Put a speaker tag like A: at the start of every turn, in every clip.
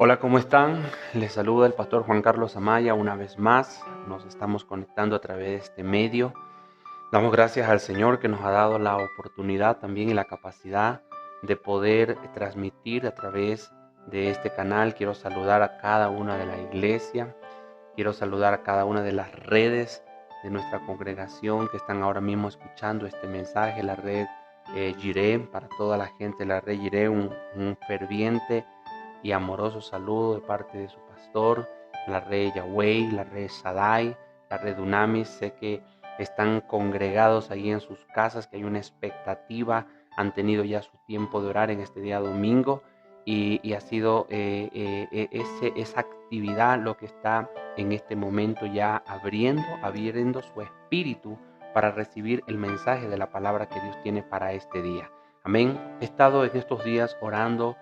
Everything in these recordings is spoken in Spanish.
A: Hola, ¿cómo están? Les saluda el pastor Juan Carlos Amaya una vez más. Nos estamos conectando a través de este medio. Damos gracias al Señor que nos ha dado la oportunidad también y la capacidad de poder transmitir a través de este canal. Quiero saludar a cada una de la iglesia. Quiero saludar a cada una de las redes de nuestra congregación que están ahora mismo escuchando este mensaje. La red Jiré, para toda la gente de la red Jiré, un ferviente y amoroso saludo de parte de su pastor, la red Yahweh, la red Sadai, la red Dunamis. Sé que están congregados ahí en sus casas, que hay una expectativa, han tenido ya su tiempo de orar en este día domingo y ha sido esa actividad lo que está en este momento ya abriendo su espíritu para recibir el mensaje de la palabra que Dios tiene para este día. Amén. He estado en estos días orando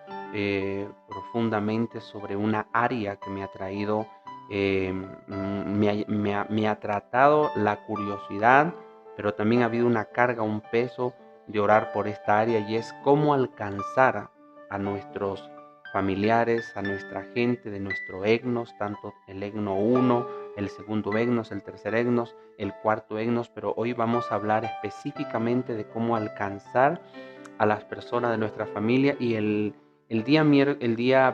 A: profundamente sobre una área que me ha traído, me ha tratado la curiosidad, pero también ha habido una carga, un peso de orar por esta área, y es cómo alcanzar a nuestros familiares, a nuestra gente de nuestro EGNOS, tanto el EGNO 1, el segundo EGNOS, el tercer EGNOS, el cuarto EGNOS, pero hoy vamos a hablar específicamente de cómo alcanzar a las personas de nuestra familia. Y el día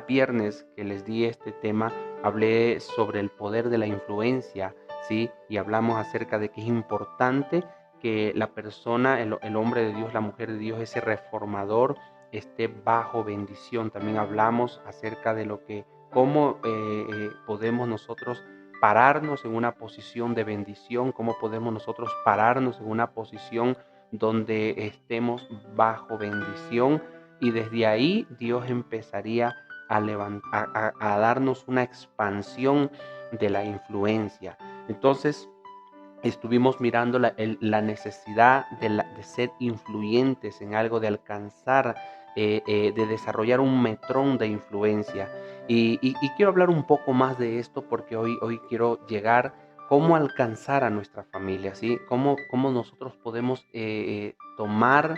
A: viernes que les di este tema, hablé sobre el poder de la influencia, ¿sí? Y hablamos acerca de que es importante que la persona, el hombre de Dios, la mujer de Dios, ese reformador, esté bajo bendición. También hablamos acerca de cómo podemos nosotros pararnos en una posición de bendición, cómo podemos nosotros pararnos en una posición donde estemos bajo bendición, y desde ahí Dios empezaría a darnos una expansión de la influencia. Entonces, estuvimos mirando la necesidad de ser influyentes en algo, de alcanzar, de desarrollar un metrón de influencia. Y quiero hablar un poco más de esto porque hoy quiero llegar cómo alcanzar a nuestra familia, ¿sí? Cómo nosotros podemos tomar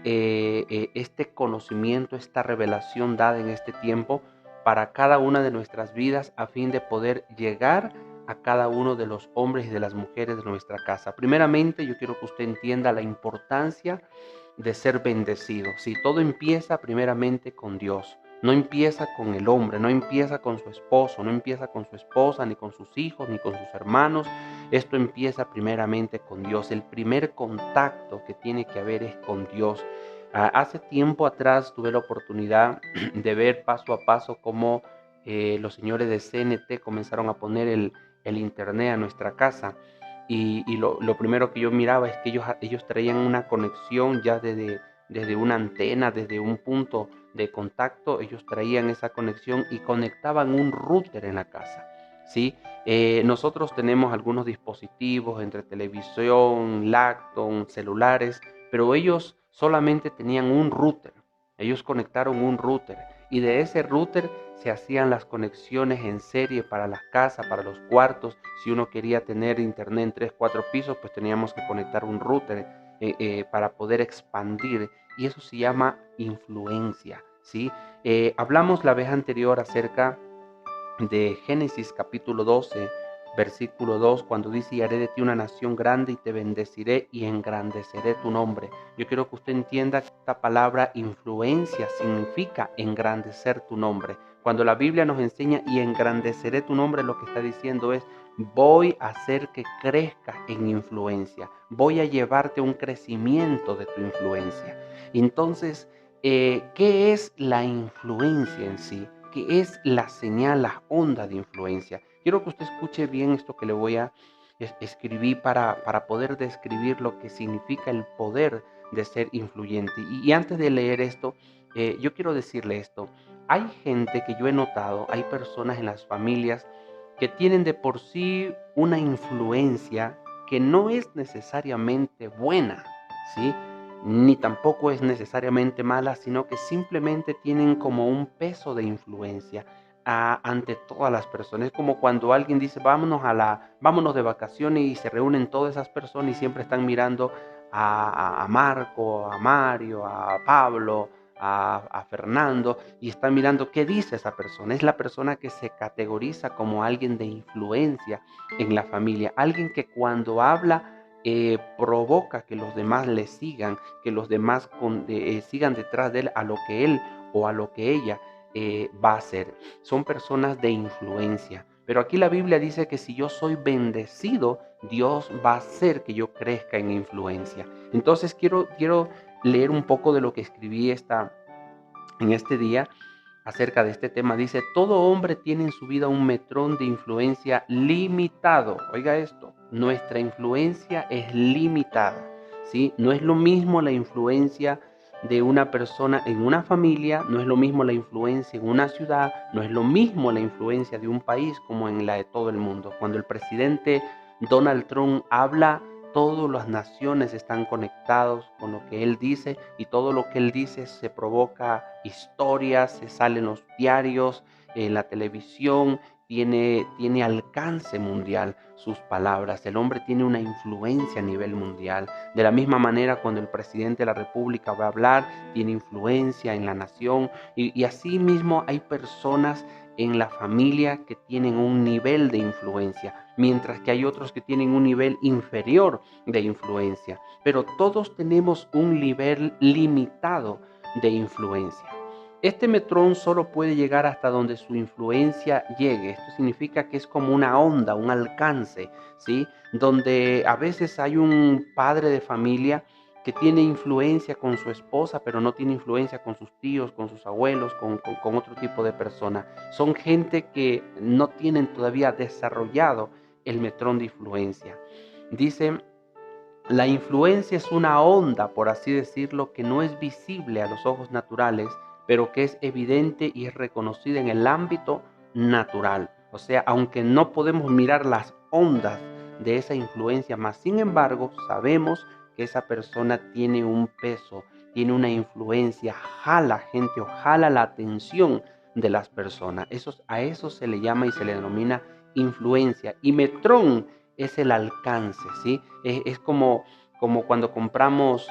A: este conocimiento, esta revelación dada en este tiempo para cada una de nuestras vidas, a fin de poder llegar a cada uno de los hombres y de las mujeres de nuestra casa. Primeramente, yo quiero que usted entienda la importancia de ser bendecido. Si todo empieza primeramente con Dios, no empieza con el hombre, no empieza con su esposo, no empieza con su esposa, ni con sus hijos, ni con sus hermanos. Esto empieza primeramente con Dios. El primer contacto que tiene que haber es con Dios. Hace tiempo atrás tuve la oportunidad de ver paso a paso cómo los señores de CNT comenzaron a poner el internet a nuestra casa. Y lo primero que yo miraba es que ellos traían una conexión ya desde una antena, desde un punto de contacto. Ellos traían esa conexión y conectaban un router en la casa, ¿sí? Nosotros tenemos algunos dispositivos entre televisión, laptop, celulares, pero ellos solamente tenían un router. Ellos conectaron un router y de ese router se hacían las conexiones en serie para las casas, para los cuartos. Si uno quería tener internet en 3, 4 pisos, pues teníamos que conectar un router para poder expandir. Y eso se llama influencia, ¿sí? Hablamos la vez anterior acerca de Génesis capítulo 12, versículo 2, cuando dice: y haré de ti una nación grande y te bendeciré y engrandeceré tu nombre. Yo quiero que usted entienda que esta palabra influencia significa engrandecer tu nombre. Cuando la Biblia nos enseña y engrandeceré tu nombre, lo que está diciendo es: voy a hacer que crezcas en influencia, voy a llevarte a un crecimiento de tu influencia. Entonces, ¿qué es la influencia en sí? ¿Qué es la señal, la onda de influencia? Quiero que usted escuche bien esto que le voy a escribir para poder describir lo que significa el poder de ser influyente. Y antes de leer esto, yo quiero decirle esto. Hay gente que yo he notado, hay personas en las familias que tienen de por sí una influencia que no es necesariamente buena, ¿sí? Ni tampoco es necesariamente mala, sino que simplemente tienen como un peso de influencia ante todas las personas. Es como cuando alguien dice: vámonos de vacaciones, y se reúnen todas esas personas y siempre están mirando a Marco, a Mario, a Pablo, a Fernando y está mirando qué dice esa persona. Es la persona que se categoriza como alguien de influencia en la familia, alguien que cuando habla provoca que los demás le sigan, que los demás sigan detrás de él a lo que él o a lo que ella va a hacer. Son personas de influencia. Pero aquí la Biblia dice que si yo soy bendecido, Dios va a hacer que yo crezca en influencia. Entonces quiero leer un poco de lo que escribí en este día acerca de este tema. Dice, todo hombre tiene en su vida un metrón de influencia limitado. Oiga esto, nuestra influencia es limitada, ¿sí? No es lo mismo la influencia de una persona en una familia, no es lo mismo la influencia en una ciudad, no es lo mismo la influencia de un país como en la de todo el mundo. Cuando el presidente Donald Trump habla, todas las naciones están conectados con lo que él dice y todo lo que él dice se provoca historias, se sale en los diarios, en la televisión, tiene alcance mundial sus palabras. El hombre tiene una influencia a nivel mundial. De la misma manera, cuando el presidente de la República va a hablar, tiene influencia en la nación y así mismo hay personas en la familia que tienen un nivel de influencia, mientras que hay otros que tienen un nivel inferior de influencia, pero todos tenemos un nivel limitado de influencia. Este metrón solo puede llegar hasta donde su influencia llegue. Esto significa que es como una onda, un alcance, ¿sí? Donde a veces hay un padre de familia que tiene influencia con su esposa, pero no tiene influencia con sus tíos, con sus abuelos, con otro tipo de persona. Son gente que no tienen todavía desarrollado el metrón de influencia. Dice, la influencia es una onda, por así decirlo, que no es visible a los ojos naturales, pero que es evidente y es reconocida en el ámbito natural. O sea, aunque no podemos mirar las ondas de esa influencia, más sin embargo, sabemos que esa persona tiene un peso, tiene una influencia, jala gente o jala la atención de las personas. A eso se le llama y se le denomina influencia. Y metrón es el alcance, ¿sí? Es como cuando compramos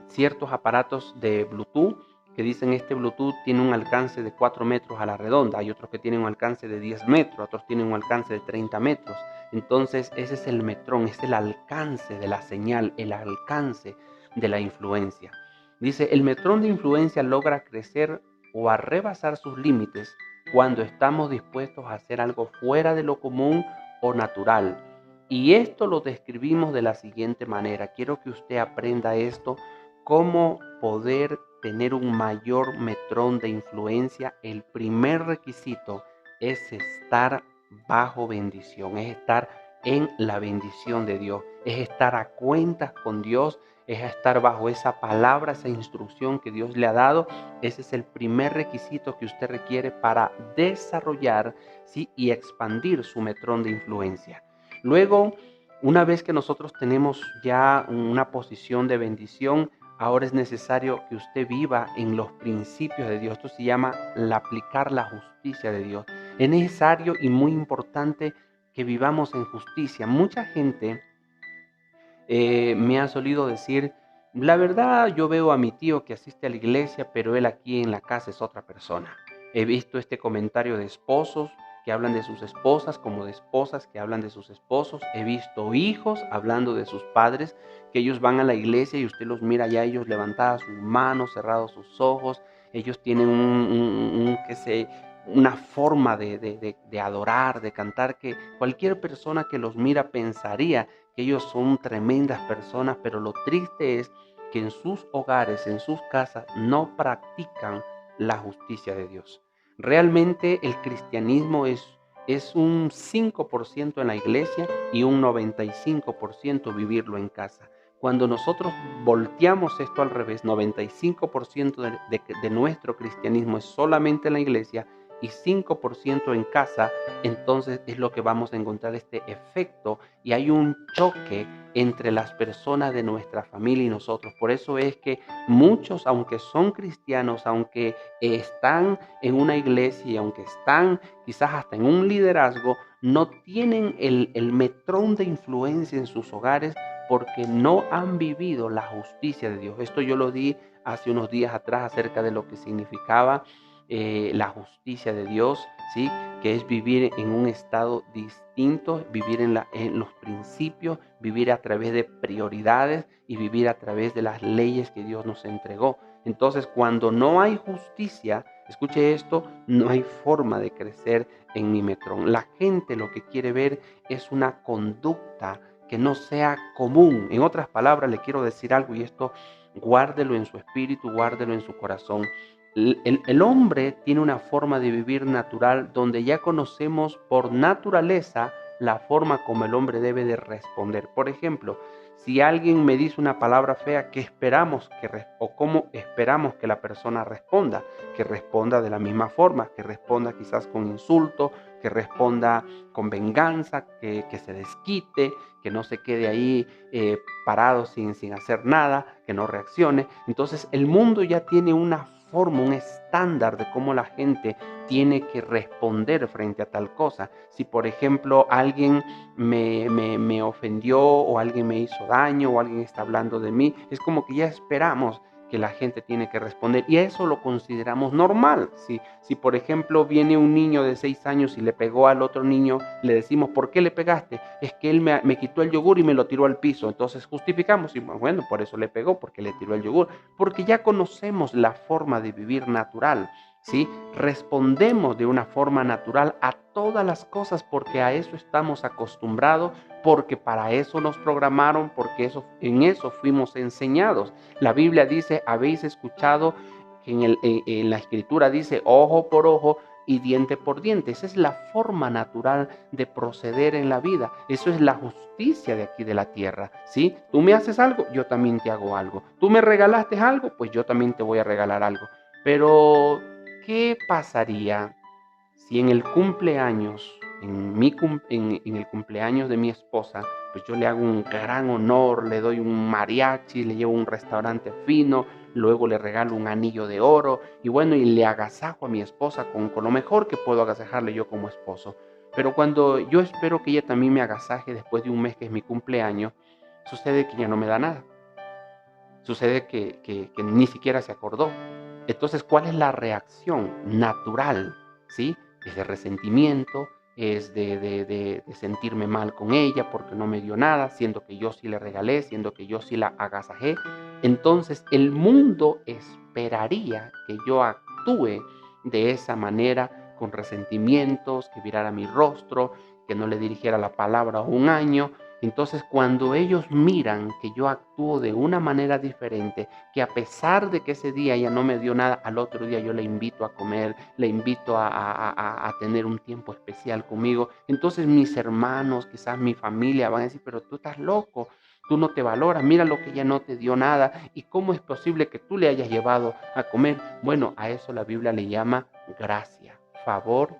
A: ciertos aparatos de Bluetooth que dicen este Bluetooth tiene un alcance de 4 metros a la redonda, hay otros que tienen un alcance de 10 metros, otros tienen un alcance de 30 metros. Entonces ese es el metrón, es el alcance de la señal, el alcance de la influencia. Dice, el metrón de influencia logra crecer o a rebasar sus límites cuando estamos dispuestos a hacer algo fuera de lo común o natural. Y esto lo describimos de la siguiente manera. Quiero que usted aprenda esto, cómo poder tener un mayor metrón de influencia. El primer requisito es estar bajo bendición, es estar en la bendición de Dios, es estar a cuentas con Dios, es estar bajo esa palabra, esa instrucción que Dios le ha dado. Ese es el primer requisito que usted requiere para desarrollar, ¿sí?, y expandir su metrón de influencia. Luego, una vez que nosotros tenemos ya una posición de bendición, ahora es necesario que usted viva en los principios de Dios. Esto se llama aplicar la justicia de Dios. Es necesario y muy importante que vivamos en justicia. Mucha gente me ha solido decir, la verdad yo veo a mi tío que asiste a la iglesia, pero él aquí en la casa es otra persona. He visto este comentario de esposos que hablan de sus esposas como de esposas que hablan de sus esposos. He visto hijos hablando de sus padres, que ellos van a la iglesia y usted los mira ya ellos levantadas sus manos, cerrados sus ojos. Ellos tienen una forma de adorar, de cantar, que cualquier persona que los mira pensaría que ellos son tremendas personas, pero lo triste es que en sus hogares, en sus casas, no practican la justicia de Dios. Realmente el cristianismo es un 5% en la iglesia y un 95% vivirlo en casa. Cuando nosotros volteamos esto al revés, 95% de nuestro cristianismo es solamente en la iglesia y 5% en casa, entonces es lo que vamos a encontrar este efecto y hay un choque entre las personas de nuestra familia y nosotros. Por eso es que muchos, aunque son cristianos, aunque están en una iglesia y aunque están quizás hasta en un liderazgo, no tienen el metrón de influencia en sus hogares porque no han vivido la justicia de Dios. Esto yo lo di hace unos días atrás acerca de lo que significaba la justicia de Dios, ¿sí? Que es vivir en un estado distinto, vivir en los principios, vivir a través de prioridades y vivir a través de las leyes que Dios nos entregó. Entonces, cuando no hay justicia, escuche esto, no hay forma de crecer en mi metrón. La gente lo que quiere ver es una conducta que no sea común. En otras palabras, le quiero decir algo y esto guárdelo en su espíritu, guárdelo en su corazón. El hombre tiene una forma de vivir natural donde ya conocemos por naturaleza la forma como el hombre debe de responder. Por ejemplo, si alguien me dice una palabra fea, ¿qué esperamos o cómo esperamos que la persona responda? Que responda de la misma forma, que responda quizás con insulto, que responda con venganza, que se desquite, que no se quede ahí parado sin hacer nada, que no reaccione. Entonces el mundo ya tiene una forma, un estándar de cómo la gente tiene que responder frente a tal cosa. Si por ejemplo alguien me ofendió o alguien me hizo daño o alguien está hablando de mí, es como que ya esperamos que la gente tiene que responder y eso lo consideramos normal. Si por ejemplo viene un niño de 6 años y le pegó al otro niño, le decimos, ¿por qué le pegaste? Es que él me quitó el yogur y me lo tiró al piso. Entonces justificamos y bueno, por eso le pegó, porque le tiró el yogur, porque ya conocemos la forma de vivir natural. ¿Sí? Respondemos de una forma natural a todas las cosas porque a eso estamos acostumbrados, porque para eso nos programaron, porque en eso fuimos enseñados. La Biblia dice, habéis escuchado que en la escritura dice ojo por ojo y diente por diente. Esa es la forma natural de proceder en la vida. Eso es la justicia de aquí de la tierra, ¿sí? Tú me haces algo, yo también te hago algo. Tú me regalaste algo, pues yo también te voy a regalar algo. Pero ¿qué pasaría si en el cumpleaños, en el cumpleaños de mi esposa, pues yo le hago un gran honor, le doy un mariachi, le llevo a un restaurante fino, luego le regalo un anillo de oro y bueno, y le agasajo a mi esposa con lo mejor que puedo agasajarle yo como esposo? Pero cuando yo espero que ella también me agasaje después de un mes que es mi cumpleaños, sucede que ya no me da nada. Sucede que ni siquiera se acordó. Entonces, ¿cuál es la reacción natural? ¿Sí? Es de resentimiento, es de sentirme mal con ella porque no me dio nada, siendo que yo sí le regalé, siendo que yo sí la agasajé. Entonces, el mundo esperaría que yo actúe de esa manera, con resentimientos, que virara mi rostro, que no le dirigiera la palabra un año. Entonces, cuando ellos miran que yo actúo de una manera diferente, que a pesar de que ese día ella no me dio nada, al otro día yo le invito a comer, le invito a tener un tiempo especial conmigo, entonces mis hermanos, quizás mi familia van a decir, pero tú estás loco, tú no te valoras, mira lo que ella no te dio nada y cómo es posible que tú le hayas llevado a comer. Bueno, a eso la Biblia le llama gracia, favor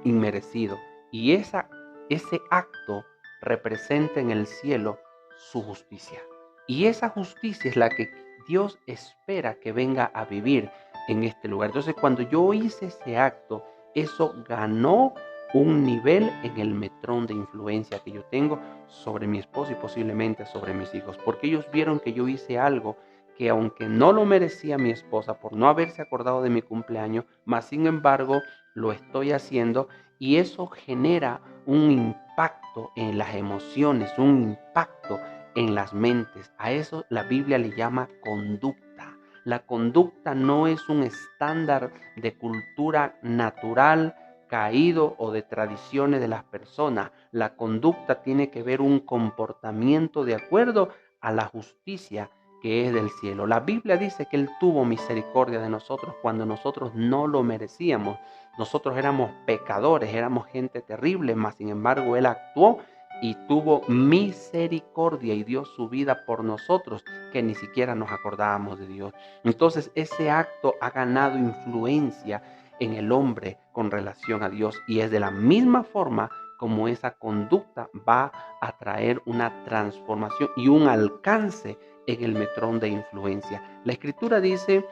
A: inmerecido. Y ese acto representa en el cielo su justicia. Y esa justicia es la que Dios espera que venga a vivir en este lugar. Entonces, cuando yo hice ese acto, eso ganó un nivel en el metrón de influencia que yo tengo sobre mi esposo y posiblemente sobre mis hijos. Porque ellos vieron que yo hice algo que aunque no lo merecía mi esposa por no haberse acordado de mi cumpleaños, más sin embargo lo estoy haciendo y eso genera un impacto en las emociones, un impacto en las mentes. A eso la Biblia le llama conducta. La conducta no es un estándar de cultura natural caído o de tradiciones de las personas. La conducta tiene que ver un comportamiento de acuerdo a la justicia que es del cielo. La Biblia dice que Él tuvo misericordia de nosotros cuando nosotros no lo merecíamos. Nosotros éramos pecadores, éramos gente terrible, mas sin embargo Él actuó y tuvo misericordia y dio su vida por nosotros, que ni siquiera nos acordábamos de Dios. Entonces ese acto ha ganado influencia en el hombre con relación a Dios y es de la misma forma como esa conducta va a traer una transformación y un alcance en el metrón de influencia. La Escritura dice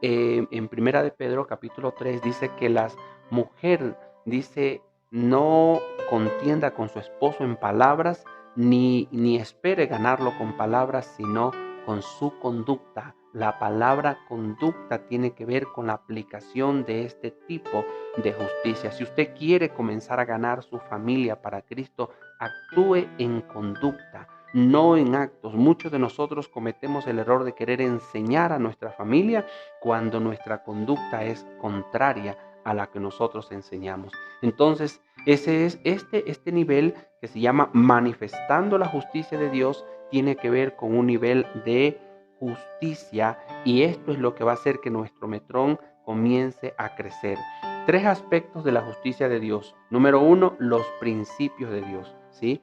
A: en Primera de Pedro capítulo 3, dice que la mujer, dice, no contienda con su esposo en palabras, ni espere ganarlo con palabras, sino con su conducta. La palabra conducta tiene que ver con la aplicación de este tipo de justicia. Si usted quiere comenzar a ganar su familia para Cristo, actúe en conducta, no en actos. Muchos de nosotros cometemos el error de querer enseñar a nuestra familia cuando nuestra conducta es contraria a la que nosotros enseñamos. Entonces, ese es este nivel que se llama manifestando la justicia de Dios, tiene que ver con un nivel de justicia, y esto es lo que va a hacer que nuestro metrón comience a crecer. Tres aspectos de la justicia de Dios. Número uno, los principios de Dios, ¿sí?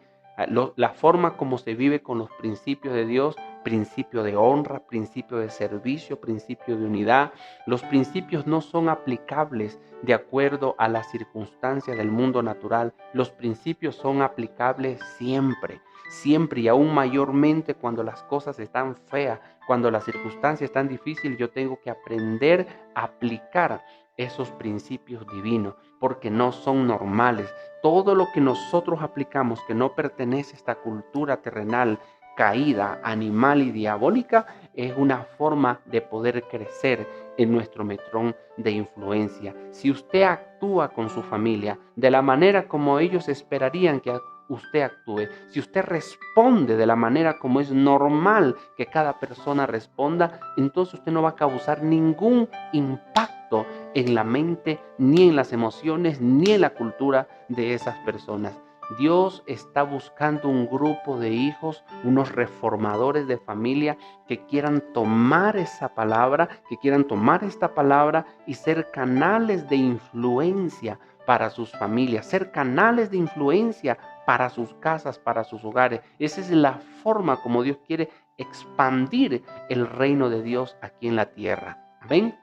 A: La forma como se vive con los principios de Dios, principio de honra, principio de servicio, principio de unidad. Los principios no son aplicables de acuerdo a las circunstancias del mundo natural. Los principios son aplicables siempre, siempre, y aún mayormente cuando las cosas están feas, cuando las circunstancias están difíciles. Yo tengo que aprender a aplicar esos principios divinos, porque no son normales. Todo lo que nosotros aplicamos que no pertenece a esta cultura terrenal, caída, animal y diabólica, es una forma de poder crecer en nuestro metrón de influencia. Si usted actúa con su familia de la manera como ellos esperarían que usted actúe, si usted responde de la manera como es normal que cada persona responda, entonces usted no va a causar ningún impacto en la mente, ni en las emociones, ni en la cultura de esas personas. Dios está buscando un grupo de hijos, unos reformadores de familia que quieran tomar esa palabra, que quieran tomar esta palabra y ser canales de influencia para sus familias, ser canales de influencia para sus casas, para sus hogares. Esa es la forma como Dios quiere expandir el reino de Dios aquí en la tierra. ¿Ven?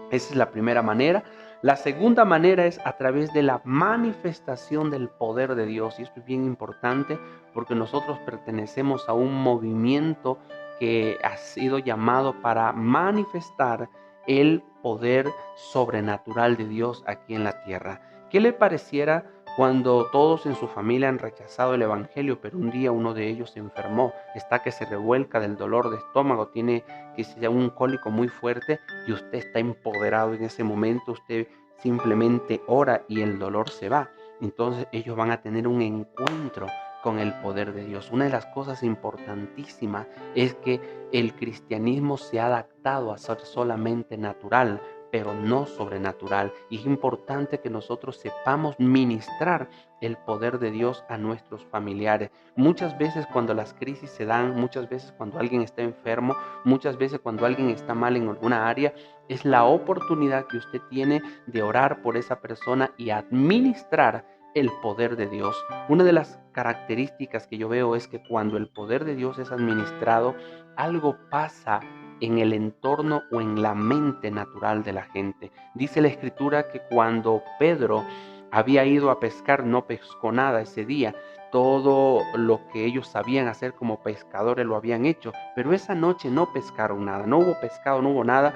A: Esa es la primera manera. La segunda manera es a través de la manifestación del poder de Dios. Y esto es bien importante porque nosotros pertenecemos a un movimiento que ha sido llamado para manifestar el poder sobrenatural de Dios aquí en la tierra. ¿Qué le pareciera cuando todos en su familia han rechazado el evangelio, pero un día uno de ellos se enfermó, está que se revuelca del dolor de estómago, tiene que sea un cólico muy fuerte, y usted está empoderado en ese momento, usted simplemente ora y el dolor se va? Entonces ellos van a tener un encuentro con el poder de Dios. Una de las cosas importantísimas es que el cristianismo se ha adaptado a ser solamente natural, pero no sobrenatural. Y es importante que nosotros sepamos ministrar el poder de Dios a nuestros familiares. Muchas veces cuando las crisis se dan, muchas veces cuando alguien está enfermo, muchas veces cuando alguien está mal en alguna área, es la oportunidad que usted tiene de orar por esa persona y administrar el poder de Dios. Una de las características que yo veo es que cuando el poder de Dios es administrado, algo pasa en el entorno o en la mente natural de la gente. Dice la Escritura que cuando Pedro había ido a pescar, no pescó nada ese día. Todo lo que ellos sabían hacer como pescadores lo habían hecho, pero esa noche no pescaron nada, no hubo pescado, no hubo nada.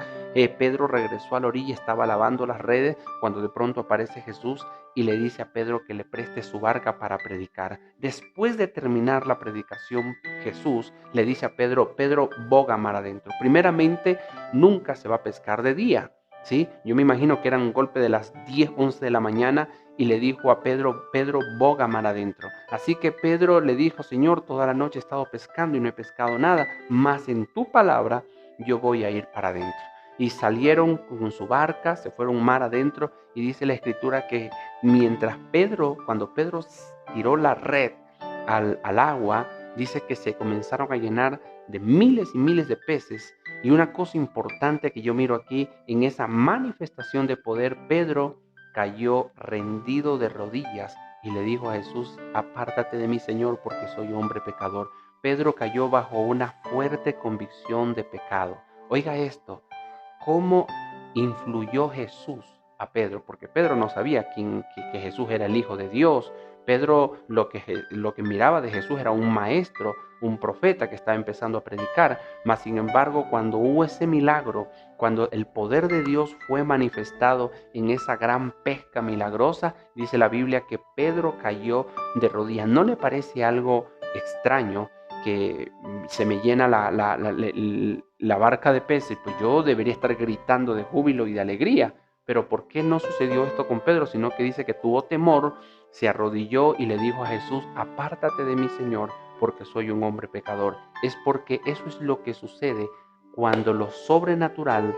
A: Pedro regresó a la orilla, estaba lavando las redes, cuando de pronto aparece Jesús y le dice a Pedro que le preste su barca para predicar. Después de terminar la predicación, Jesús le dice a Pedro: Pedro, boga mar adentro. Primeramente, nunca se va a pescar de día, ¿sí? Yo me imagino que era un golpe de las 10, 11 de la mañana, y le dijo a Pedro: Pedro, boga mar adentro. Así que Pedro le dijo: Señor, toda la noche he estado pescando y no he pescado nada, mas en tu palabra yo voy a ir para adentro. Y salieron con su barca, se fueron mar adentro, y dice la Escritura que cuando Pedro tiró la red al agua, dice que se comenzaron a llenar de miles y miles de peces. Y una cosa importante que yo miro aquí, en esa manifestación de poder, Pedro cayó rendido de rodillas y le dijo a Jesús: apártate de mí, Señor, porque soy hombre pecador. Pedro cayó bajo una fuerte convicción de pecado. Oiga esto, ¿cómo influyó Jesús a Pedro? Porque Pedro no sabía que Jesús era el Hijo de Dios. Pedro lo que miraba de Jesús era un maestro, un profeta que estaba empezando a predicar. Mas sin embargo, cuando hubo ese milagro, cuando el poder de Dios fue manifestado en esa gran pesca milagrosa, dice la Biblia que Pedro cayó de rodillas. ¿No le parece algo extraño que se me llena la barca de peces, pues yo debería estar gritando de júbilo y de alegría. Pero ¿por qué no sucedió esto con Pedro? Sino que dice que tuvo temor, se arrodilló y le dijo a Jesús: apártate de mí, Señor, porque soy un hombre pecador. Es porque eso es lo que sucede cuando lo sobrenatural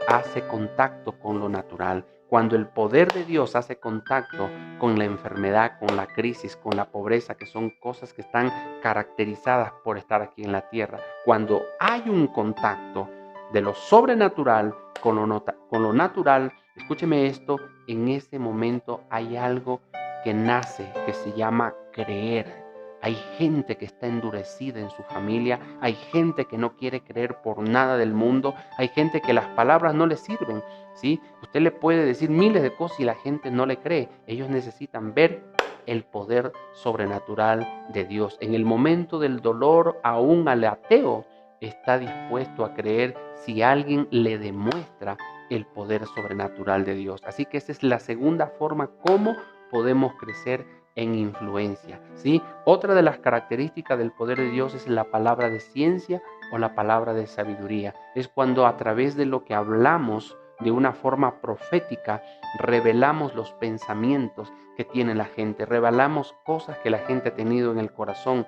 A: hace contacto con lo natural. Cuando el poder de Dios hace contacto con la enfermedad, con la crisis, con la pobreza, que son cosas que están caracterizadas por estar aquí en la tierra. Cuando hay un contacto de lo sobrenatural con lo natural, escúcheme esto, en ese momento hay algo que nace, que se llama creer. Hay gente que está endurecida en su familia, hay gente que no quiere creer por nada del mundo, hay gente que las palabras no le sirven, ¿sí? Usted le puede decir miles de cosas y la gente no le cree. Ellos necesitan ver el poder sobrenatural de Dios. En el momento del dolor, aún al ateo está dispuesto a creer si alguien le demuestra el poder sobrenatural de Dios. Así que esa es la segunda forma como podemos crecer en influencia, ¿sí? Otra de las características del poder de Dios es la palabra de ciencia o la palabra de sabiduría. Es cuando a través de lo que hablamos de una forma profética revelamos los pensamientos que tiene la gente, revelamos cosas que la gente ha tenido en el corazón.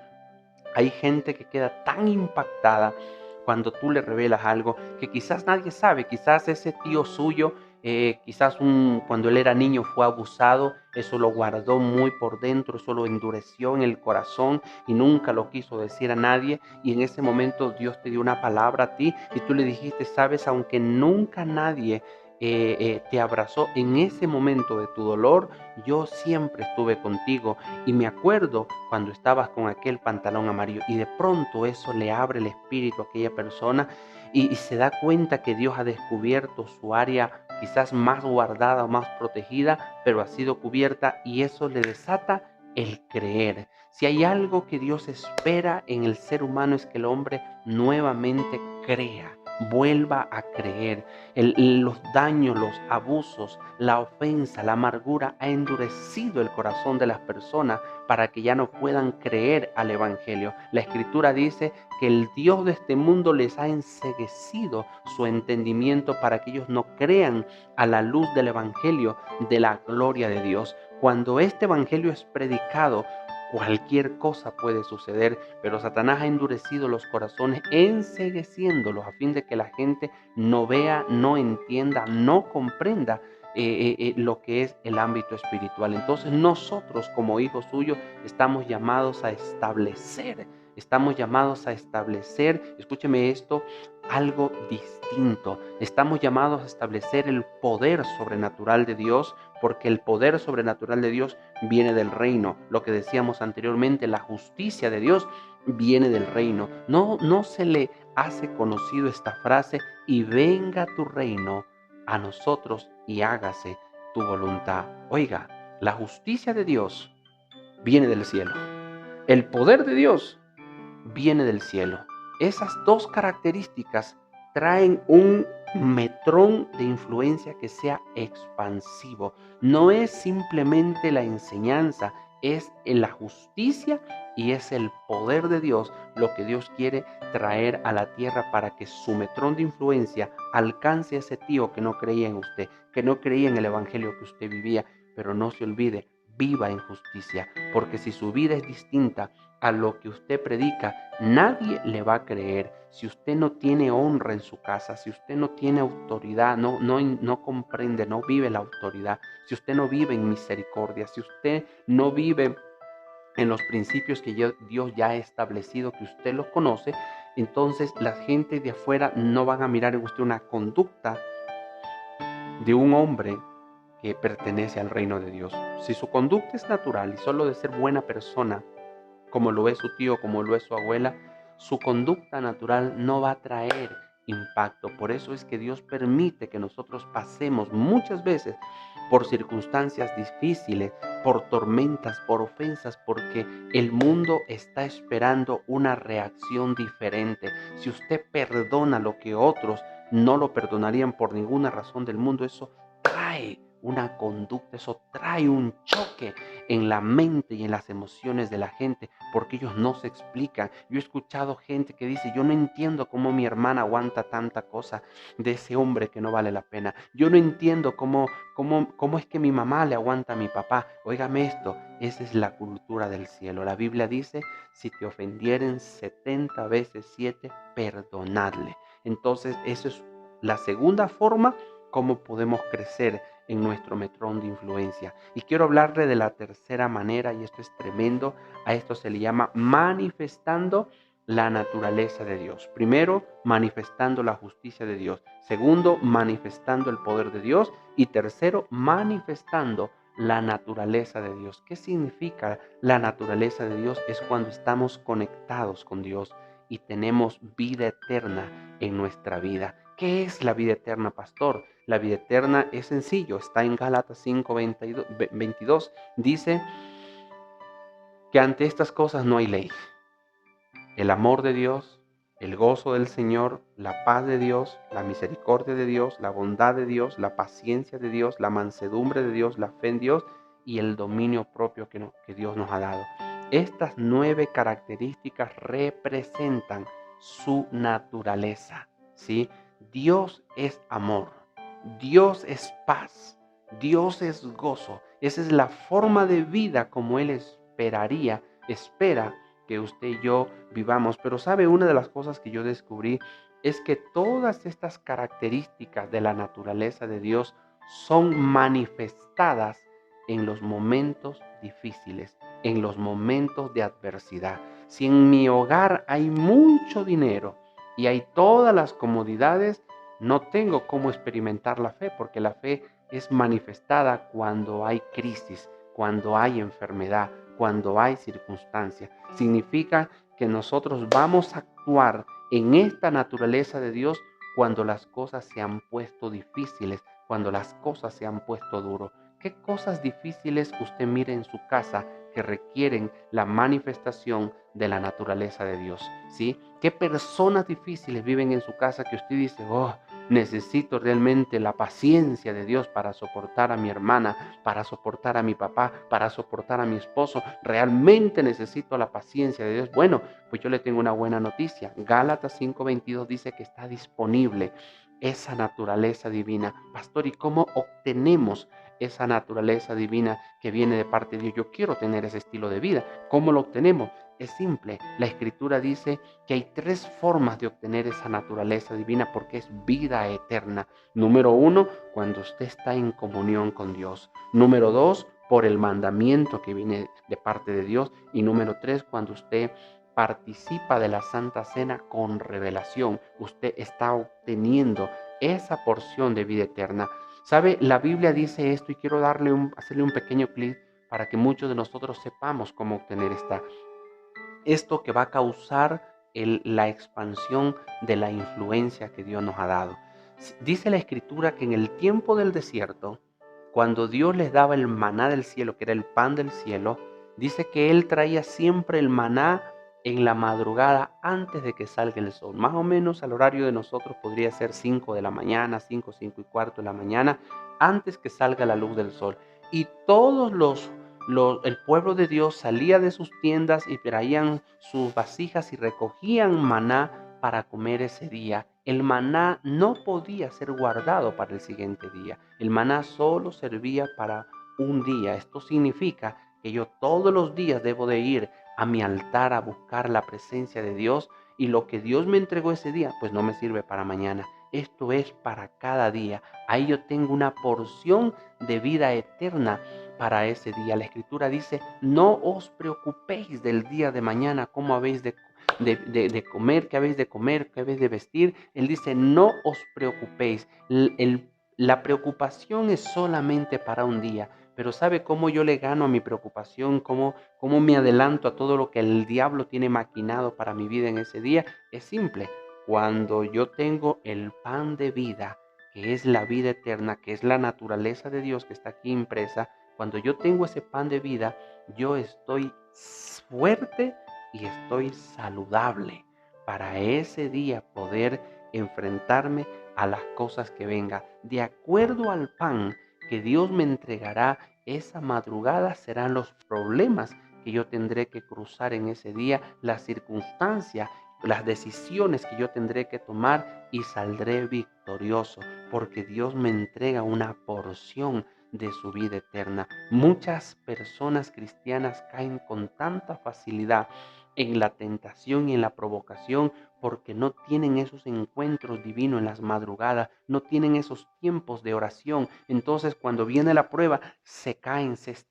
A: Hay gente que queda tan impactada cuando tú le revelas algo que quizás nadie sabe, quizás ese tío suyo, cuando él era niño fue abusado, eso lo guardó muy por dentro, eso lo endureció en el corazón y nunca lo quiso decir a nadie, y en ese momento Dios te dio una palabra a ti y tú le dijiste: sabes, aunque nunca nadie te abrazó en ese momento de tu dolor, yo siempre estuve contigo. Y me acuerdo cuando estabas con aquel pantalón amarillo, y de pronto eso le abre el espíritu a aquella persona y se da cuenta que Dios ha descubierto su área quizás más guardada o más protegida, pero ha sido cubierta, y eso le desata el creer. Si hay algo que Dios espera en el ser humano, es que el hombre nuevamente crea, vuelva a creer. Los daños, los abusos, la ofensa, la amargura ha endurecido el corazón de las personas para que ya no puedan creer al Evangelio. La Escritura dice que el Dios de este mundo les ha enceguecido su entendimiento para que ellos no crean a la luz del Evangelio de la gloria de Dios. Cuando este Evangelio es predicado, cualquier cosa puede suceder, pero Satanás ha endurecido los corazones, encegueciéndolos a fin de que la gente no vea, no entienda, no comprenda lo que es el ámbito espiritual. Entonces nosotros como hijos suyos estamos llamados a establecer, escúcheme esto, algo distinto. Estamos llamados a establecer el poder sobrenatural de Dios, porque el poder sobrenatural de Dios viene del reino. Lo que decíamos anteriormente, la justicia de Dios viene del reino. No se le hace conocido esta frase: y venga tu reino a nosotros y hágase tu voluntad. Oiga, la justicia de Dios viene del cielo. El poder de Dios viene del cielo. Esas dos características traen un metrón de influencia que sea expansivo. No es simplemente la enseñanza, es la justicia y es el poder de Dios lo que Dios quiere traer a la tierra para que su metrón de influencia alcance a ese tío que no creía en usted, que no creía en el evangelio que usted vivía. Pero no se olvide, viva en justicia, porque si su vida es distinta a lo que usted predica, nadie le va a creer. Si usted no tiene honra en su casa, si usted no tiene autoridad, no comprende, no vive la autoridad, si usted no vive en misericordia, si usted no vive en los principios que Dios ya ha establecido, que usted los conoce, entonces la gente de afuera no van a mirar en usted una conducta de un hombre que pertenece al reino de Dios. Si su conducta es natural y solo de ser buena persona, como lo es su tío, como lo es su abuela, su conducta natural no va a traer impacto. Por eso es que Dios permite que nosotros pasemos muchas veces por circunstancias difíciles, por tormentas, por ofensas, porque el mundo está esperando una reacción diferente. Si usted perdona lo que otros no lo perdonarían por ninguna razón del mundo, eso trae una conducta, eso trae un choque en la mente y en las emociones de la gente, porque ellos no se explican. Yo he escuchado gente que dice, yo no entiendo cómo mi hermana aguanta tanta cosa de ese hombre que no vale la pena. Yo no entiendo cómo es que mi mamá le aguanta a mi papá. Óigame esto, esa es la cultura del cielo. La Biblia dice, si te ofendieren 70 veces 7, perdonadle. Entonces, eso es la segunda forma como podemos crecer en nuestro metrón de influencia. Y quiero hablarle de la tercera manera, y esto es tremendo. A esto se le llama manifestando la naturaleza de Dios. Primero, manifestando la justicia de Dios. Segundo, manifestando el poder de Dios. Y tercero, manifestando la naturaleza de Dios. ¿Qué significa la naturaleza de Dios? Es cuando estamos conectados con Dios y tenemos vida eterna en nuestra vida. ¿Qué es la vida eterna, pastor? La vida eterna es sencillo, está en Gálatas 5:22. Dice que ante estas cosas no hay ley. El amor de Dios, el gozo del Señor, la paz de Dios, la misericordia de Dios, la bondad de Dios, la paciencia de Dios, la mansedumbre de Dios, la fe en Dios y el dominio propio que Dios nos ha dado. Estas 9 características representan su naturaleza, ¿sí? Dios es amor, Dios es paz, Dios es gozo. Esa es la forma de vida como Él espera que usted y yo vivamos. Pero sabe, una de las cosas que yo descubrí es que todas estas características de la naturaleza de Dios son manifestadas en los momentos difíciles, en los momentos de adversidad. Si en mi hogar hay mucho dinero y hay todas las comodidades, no tengo cómo experimentar la fe, porque la fe es manifestada cuando hay crisis, cuando hay enfermedad, cuando hay circunstancias. Significa que nosotros vamos a actuar en esta naturaleza de Dios cuando las cosas se han puesto difíciles, cuando las cosas se han puesto duro. ¿Qué cosas difíciles usted mira en su casa que requieren la manifestación de la naturaleza de Dios? ¿Sí? ¿Qué personas difíciles viven en su casa que usted dice, oh, necesito realmente la paciencia de Dios para soportar a mi hermana, para soportar a mi papá, para soportar a mi esposo? Realmente necesito la paciencia de Dios. Bueno, pues yo le tengo una buena noticia. Gálatas 5:22 dice que está disponible esa naturaleza divina. Pastor, ¿y cómo obtenemos esa naturaleza divina que viene de parte de Dios? Yo quiero tener ese estilo de vida. ¿Cómo lo obtenemos? Es simple. La Escritura dice que hay 3 formas de obtener esa naturaleza divina porque es vida eterna. Número 1, cuando usted está en comunión con Dios. Número 2, por el mandamiento que viene de parte de Dios. Y número 3, cuando usted participa de la Santa Cena con revelación. Usted está obteniendo esa porción de vida eterna. ¿Sabe? La Biblia dice esto y quiero hacerle un pequeño clic para que muchos de nosotros sepamos cómo obtener esto que va a causar la expansión de la influencia que Dios nos ha dado. Dice la Escritura que en el tiempo del desierto, cuando Dios les daba el maná del cielo, que era el pan del cielo, dice que Él traía siempre el maná en la madrugada antes de que salga el sol. Más o menos al horario de nosotros podría ser 5 de la mañana, 5:45 de la mañana, antes que salga la luz del sol. Y todos el pueblo de Dios salía de sus tiendas y traían sus vasijas y recogían maná para comer ese día. El maná no podía ser guardado para el siguiente día. El maná solo servía para un día. Esto significa que yo todos los días debo de ir a mi altar a buscar la presencia de Dios, y lo que Dios me entregó ese día pues no me sirve para mañana. Esto es para cada día. Ahí yo tengo una porción de vida eterna para ese día. La Escritura dice, no os preocupéis del día de mañana, cómo habéis de comer, qué habéis de comer, qué habéis de vestir. Él dice, no os preocupéis. La preocupación es solamente para un día. Pero ¿sabe cómo yo le gano a mi preocupación? ¿Cómo me adelanto a todo lo que el diablo tiene maquinado para mi vida en ese día? Es simple. Cuando yo tengo el pan de vida, que es la vida eterna, que es la naturaleza de Dios que está aquí impresa, cuando yo tengo ese pan de vida, yo estoy fuerte y estoy saludable para ese día poder enfrentarme a las cosas que vengan. De acuerdo al pan que Dios me entregará esa madrugada serán los problemas que yo tendré que cruzar en ese día, las circunstancias, las decisiones que yo tendré que tomar y saldré victorioso, porque Dios me entrega una porción de su vida eterna. Muchas personas cristianas caen con tanta facilidad en la tentación y en la provocación porque no tienen esos encuentros divinos en las madrugadas, no tienen esos tiempos de oración. Entonces, cuando viene la prueba, se caen, se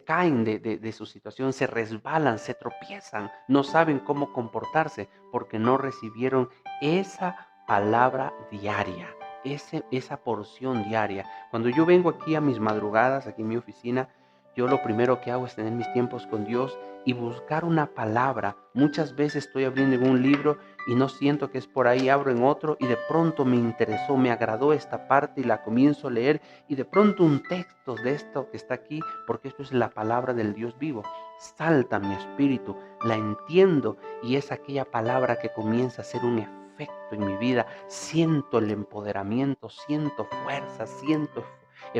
A: caen de su situación, se resbalan, se tropiezan, no saben cómo comportarse porque no recibieron esa palabra diaria, esa porción diaria. Cuando yo vengo aquí a mis madrugadas, aquí en mi oficina, yo lo primero que hago es tener mis tiempos con Dios y buscar una palabra. Muchas veces estoy abriendo en un libro y no siento que es por ahí, abro en otro y de pronto me interesó, me agradó esta parte y la comienzo a leer y de pronto un texto de esto que está aquí, porque esto es la palabra del Dios vivo, salta a mi espíritu, la entiendo y es aquella palabra que comienza a hacer un efecto en mi vida. Siento el empoderamiento, siento fuerza, siento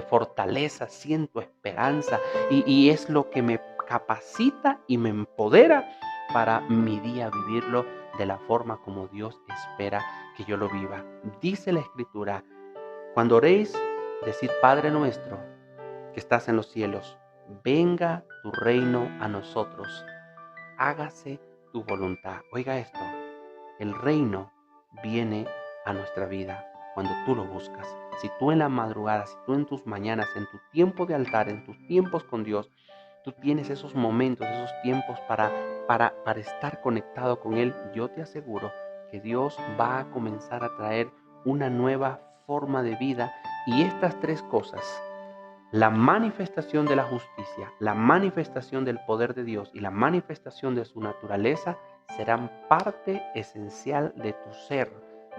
A: fortaleza, siento esperanza y es lo que me capacita y me empodera para mi día vivirlo de la forma como Dios espera que yo lo viva. Dice la Escritura, cuando oréis, decid Padre nuestro que estás en los cielos, venga tu reino a nosotros, hágase tu voluntad. Oiga esto, el reino viene a nuestra vida cuando tú lo buscas. Si tú en la madrugada, si tú en tus mañanas, en tu tiempo de altar, en tus tiempos con Dios, tú tienes esos momentos, esos tiempos para estar conectado con Él, yo te aseguro que Dios va a comenzar a traer una nueva forma de vida y estas tres cosas, la manifestación de la justicia, la manifestación del poder de Dios y la manifestación de su naturaleza serán parte esencial de tu ser,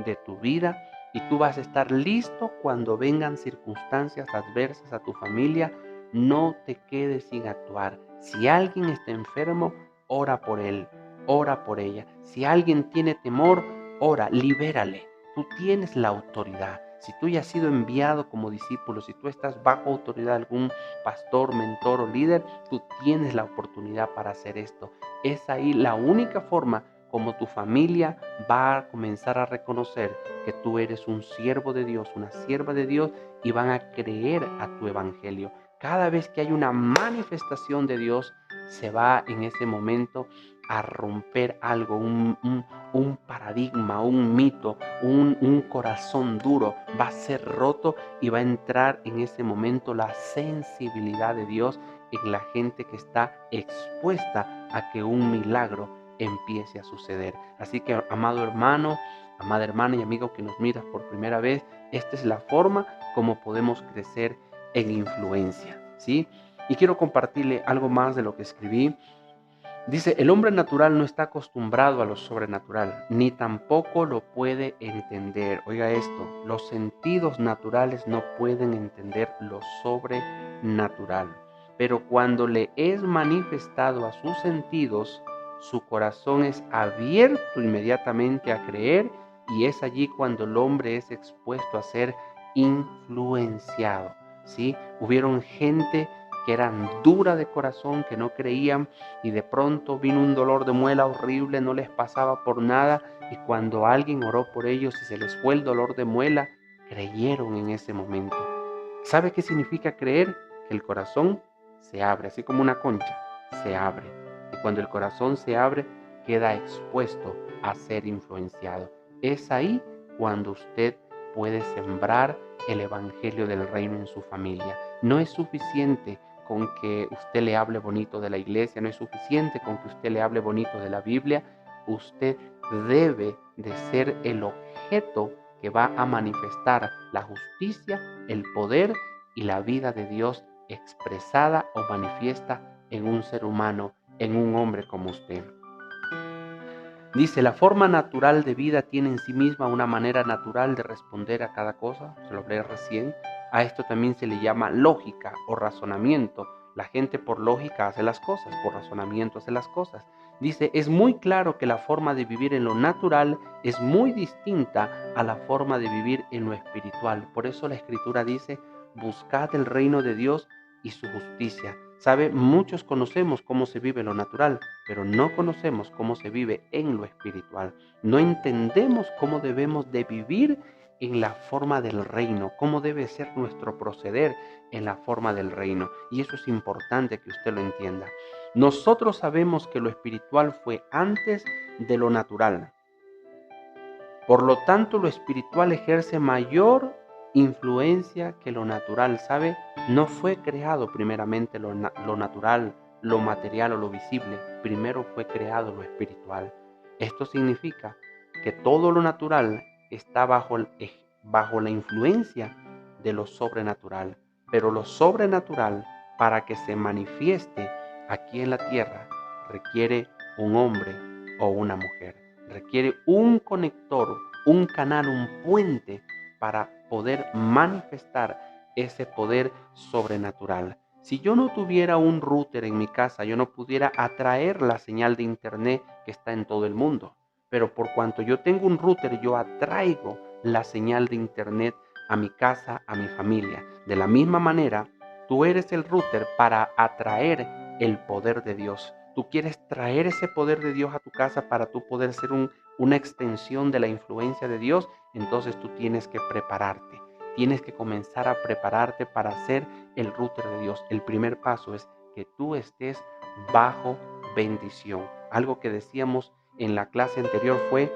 A: de tu vida, y tú vas a estar listo cuando vengan circunstancias adversas a tu familia. No te quedes sin actuar. Si alguien está enfermo, ora por él, ora por ella. Si alguien tiene temor, ora, libérale. Tú tienes la autoridad. Si tú ya has sido enviado como discípulo, si tú estás bajo autoridad de algún pastor, mentor o líder, tú tienes la oportunidad para hacer esto. Es ahí la única forma como tu familia va a comenzar a reconocer que tú eres un siervo de Dios, una sierva de Dios y van a creer a tu evangelio. Cada vez que hay una manifestación de Dios, se va en ese momento a romper algo, un paradigma, un mito, un corazón duro va a ser roto y va a entrar en ese momento la sensibilidad de Dios en la gente que está expuesta a que un milagro empiece a suceder. Así que, amado hermano, amada hermana y amigo que nos miras por primera vez, esta es la forma como podemos crecer en influencia, ¿sí? Y quiero compartirle algo más de lo que escribí. Dice, el hombre natural no está acostumbrado a lo sobrenatural, ni tampoco lo puede entender. Oiga esto, los sentidos naturales no pueden entender lo sobrenatural. Pero cuando le es manifestado a sus sentidos, su corazón es abierto inmediatamente a creer y es allí cuando el hombre es expuesto a ser influenciado. ¿Sí? Hubieron gente que eran dura de corazón, que no creían y de pronto vino un dolor de muela horrible, no les pasaba por nada y cuando alguien oró por ellos y se les fue el dolor de muela, creyeron en ese momento. ¿Sabe qué significa creer? Que el corazón se abre, así como una concha, se abre. Y cuando el corazón se abre, queda expuesto a ser influenciado. Es ahí cuando usted puede sembrar el evangelio del reino en su familia. No es suficiente con que usted le hable bonito de la iglesia, no es suficiente con que usted le hable bonito de la Biblia. Usted debe de ser el objeto que va a manifestar la justicia, el poder y la vida de Dios expresada o manifiesta en un ser humano, en un hombre como usted. Dice, la forma natural de vida tiene en sí misma una manera natural de responder a cada cosa, se lo hablé recién. A esto también se le llama lógica o razonamiento. La gente por lógica hace las cosas, por razonamiento hace las cosas. Dice, es muy claro que la forma de vivir en lo natural es muy distinta a la forma de vivir en lo espiritual. Por eso la Escritura dice, buscad el reino de Dios y su justicia. ¿Sabe? Muchos conocemos cómo se vive en lo natural, pero no conocemos cómo se vive en lo espiritual. No entendemos cómo debemos de vivir en la forma del reino, cómo debe ser nuestro proceder en la forma del reino. Y eso es importante que usted lo entienda. Nosotros sabemos que lo espiritual fue antes de lo natural. Por lo tanto, lo espiritual ejerce mayor influencia que lo natural, ¿sabe? No fue creado primeramente lo natural, lo material o lo visible. Primero fue creado lo espiritual. Esto significa que todo lo natural está bajo la influencia de lo sobrenatural. Pero lo sobrenatural, para que se manifieste aquí en la tierra, requiere un hombre o una mujer. Requiere un conector, un canal, un puente para poder manifestar ese poder sobrenatural. Si yo no tuviera un router en mi casa, yo no pudiera atraer la señal de internet que está en todo el mundo. Pero por cuanto yo tengo un router, yo atraigo la señal de internet a mi casa, a mi familia. De la misma manera, tú eres el router para atraer el poder de Dios. Tú quieres traer ese poder de Dios a tu casa para tú poder ser una extensión de la influencia de Dios. Entonces tú tienes que prepararte. Tienes que comenzar a prepararte para ser el router de Dios. El primer paso es que tú estés bajo bendición. Algo que decíamos en la clase anterior fue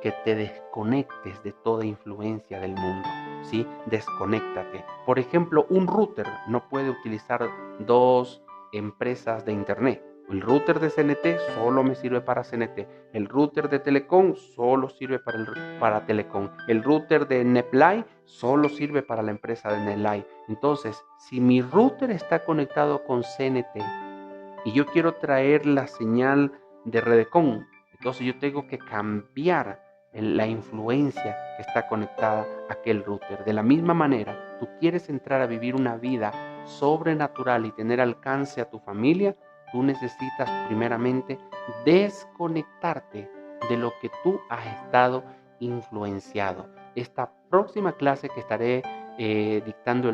A: que te desconectes de toda influencia del mundo, ¿sí? Desconéctate. Por ejemplo, un router no puede utilizar dos empresas de internet. El router de CNT solo me sirve para CNT. El router de Telecom solo sirve para Telecom. El router de Netlay solo sirve para la empresa de Netlay. Entonces, si mi router está conectado con CNT y yo quiero traer la señal de Redecon, entonces yo tengo que cambiar la influencia que está conectada a aquel router. De la misma manera, tú quieres entrar a vivir una vida sobrenatural y tener alcance a tu familia, tú necesitas primeramente desconectarte de lo que tú has estado influenciado. Esta próxima clase que estaré dictando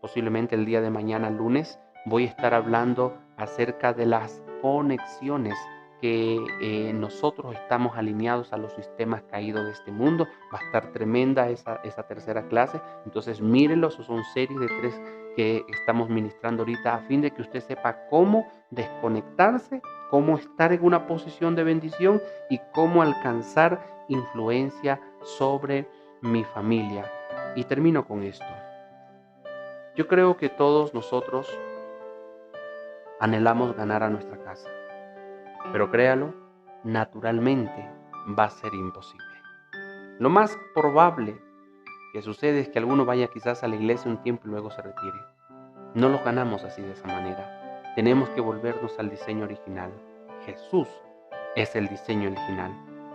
A: posiblemente el día de mañana, lunes, voy a estar hablando acerca de las conexiones que nosotros estamos alineados a los sistemas caídos de este mundo. Va a estar tremenda esa tercera clase. Entonces mírenlo, son series de 3 que estamos ministrando ahorita a fin de que usted sepa cómo desconectarse, cómo estar en una posición de bendición y cómo alcanzar influencia sobre mi familia. Y termino con esto. Yo creo que todos nosotros anhelamos ganar a nuestra casa, pero créalo, naturalmente va a ser imposible. Lo más probable que sucede es que alguno vaya quizás a la iglesia un tiempo y luego se retire. No lo ganamos así de esa manera. Tenemos que volvernos al diseño original. Jesús es el diseño original.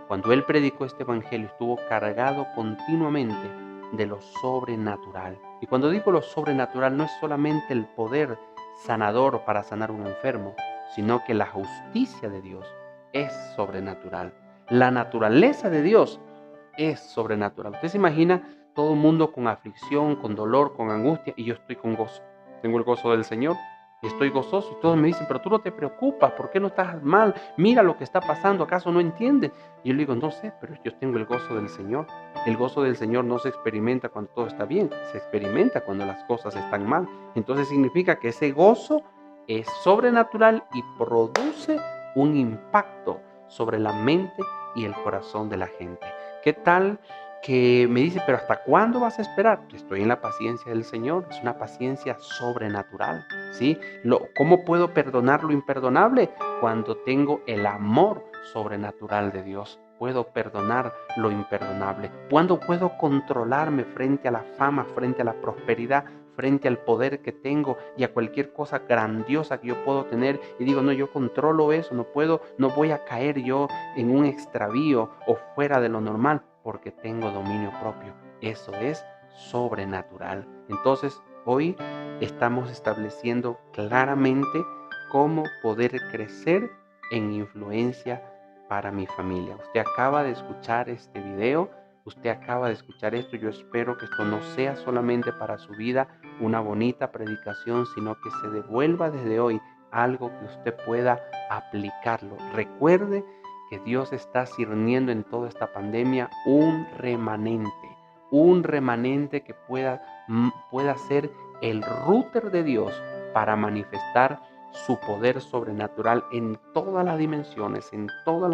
A: Cuando Él predicó este evangelio estuvo cargado continuamente de lo sobrenatural. Y cuando digo lo sobrenatural no es solamente el poder sanador para sanar a un enfermo, sino que la justicia de Dios es sobrenatural. La naturaleza de Dios es sobrenatural. Usted se imagina todo el mundo con aflicción, con dolor, con angustia, y yo estoy con gozo. Tengo el gozo del Señor y estoy gozoso. Y todos me dicen, pero tú no te preocupas, ¿por qué no estás mal? Mira lo que está pasando, ¿acaso no entiendes? Y yo le digo, no sé, pero yo tengo el gozo del Señor. El gozo del Señor no se experimenta cuando todo está bien, se experimenta cuando las cosas están mal. Entonces significa que ese gozo es sobrenatural y produce un impacto sobre la mente y el corazón de la gente. ¿Qué tal que me dice, pero hasta cuándo vas a esperar? Estoy en la paciencia del Señor, es una paciencia sobrenatural, ¿sí? ¿Cómo puedo perdonar lo imperdonable? Cuando tengo el amor sobrenatural de Dios. Puedo perdonar lo imperdonable. ¿Cuándo puedo controlarme frente a la fama, frente a la prosperidad, frente al poder que tengo y a cualquier cosa grandiosa que yo puedo tener? Y digo, no, yo controlo eso, no voy a caer yo en un extravío o fuera de lo normal, porque tengo dominio propio. Eso es sobrenatural. Entonces, hoy estamos estableciendo claramente cómo poder crecer en influencia para mi familia. Usted acaba de escuchar este video, usted acaba de escuchar esto. Yo espero que esto no sea solamente para su vida una bonita predicación, sino que se devuelva desde hoy algo que usted pueda aplicarlo. Recuerde que Dios está sirviendo en toda esta pandemia un remanente que pueda ser el router de Dios para manifestar su poder sobrenatural en todas las dimensiones, en todas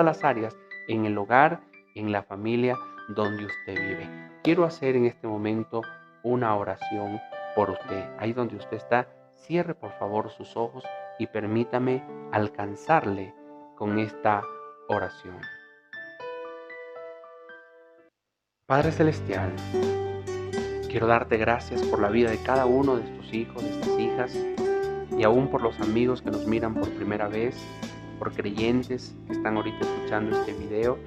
A: las áreas, en el hogar, en la familia donde usted vive. Quiero hacer en este momento una oración por usted. Ahí donde usted está, cierre por favor sus ojos y permítame alcanzarle con esta oración. Padre Celestial, quiero darte gracias por la vida de cada uno de estos hijos, de estas hijas, y aún por los amigos que nos miran por primera vez, por creyentes que están ahorita escuchando este video.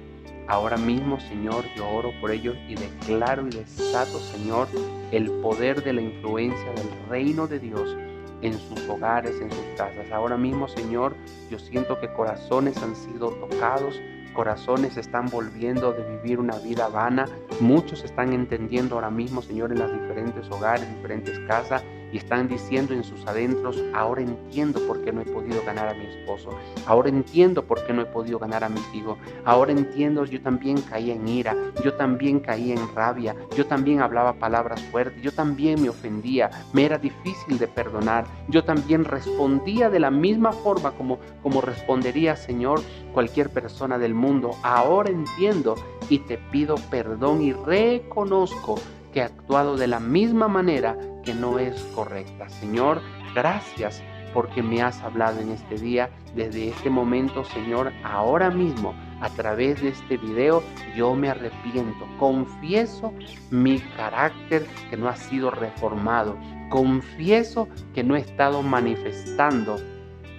A: Ahora mismo, Señor, yo oro por ellos y declaro y desato, Señor, el poder de la influencia del reino de Dios en sus hogares, en sus casas. Ahora mismo, Señor, yo siento que corazones han sido tocados, corazones están volviendo de vivir una vida vana. Muchos están entendiendo ahora mismo, Señor, en las diferentes hogares, diferentes casas, y están diciendo en sus adentros: ahora entiendo por qué no he podido ganar a mi esposo, ahora entiendo por qué no he podido ganar a mis hijos, ahora entiendo, yo también caía en ira, yo también caía en rabia, yo también hablaba palabras fuertes, yo también me ofendía, me era difícil de perdonar, yo también respondía de la misma forma como respondería, Señor, cualquier persona del mundo. Ahora entiendo y te pido perdón y reconozco que he actuado de la misma manera que no es correcta. Señor, gracias porque me has hablado en este día. Desde este momento, Señor, ahora mismo, a través de este video, yo me arrepiento. Confieso mi carácter que no ha sido reformado. Confieso que no he estado manifestando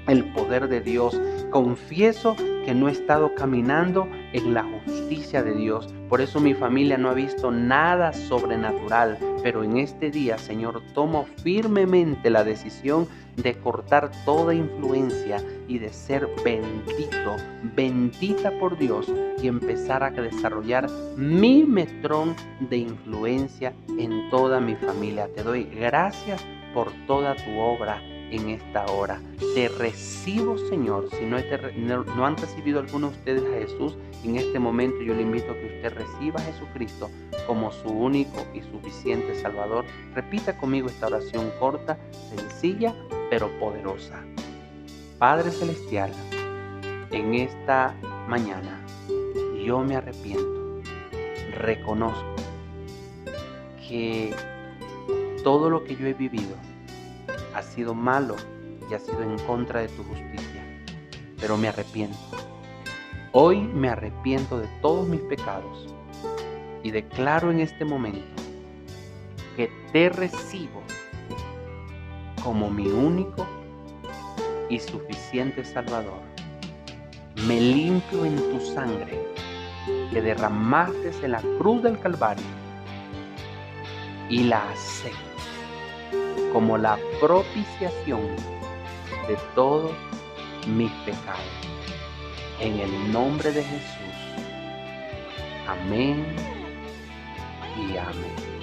A: el poder de Dios. Confieso que no he estado caminando en la justicia de Dios. Por eso mi familia no ha visto nada sobrenatural. Pero en este día, Señor, tomo firmemente la decisión de cortar toda influencia y de ser bendita por Dios, y empezar a desarrollar mi metrón de influencia en toda mi familia. Te doy gracias por toda tu obra en esta hora. Te recibo, Señor. Si no han recibido alguno de ustedes a Jesús, en este momento yo le invito a que usted reciba a Jesucristo como su único y suficiente Salvador. Repita conmigo esta oración corta, sencilla, pero poderosa. Padre Celestial, en esta mañana yo me arrepiento. Reconozco que todo lo que yo he vivido ha sido malo y ha sido en contra de tu justicia, pero me arrepiento. Hoy me arrepiento de todos mis pecados y declaro en este momento que te recibo como mi único y suficiente Salvador. Me limpio en tu sangre que derramaste en la cruz del Calvario y la acepto como la propiciación de todos mis pecados. En el nombre de Jesús. Amén y amén.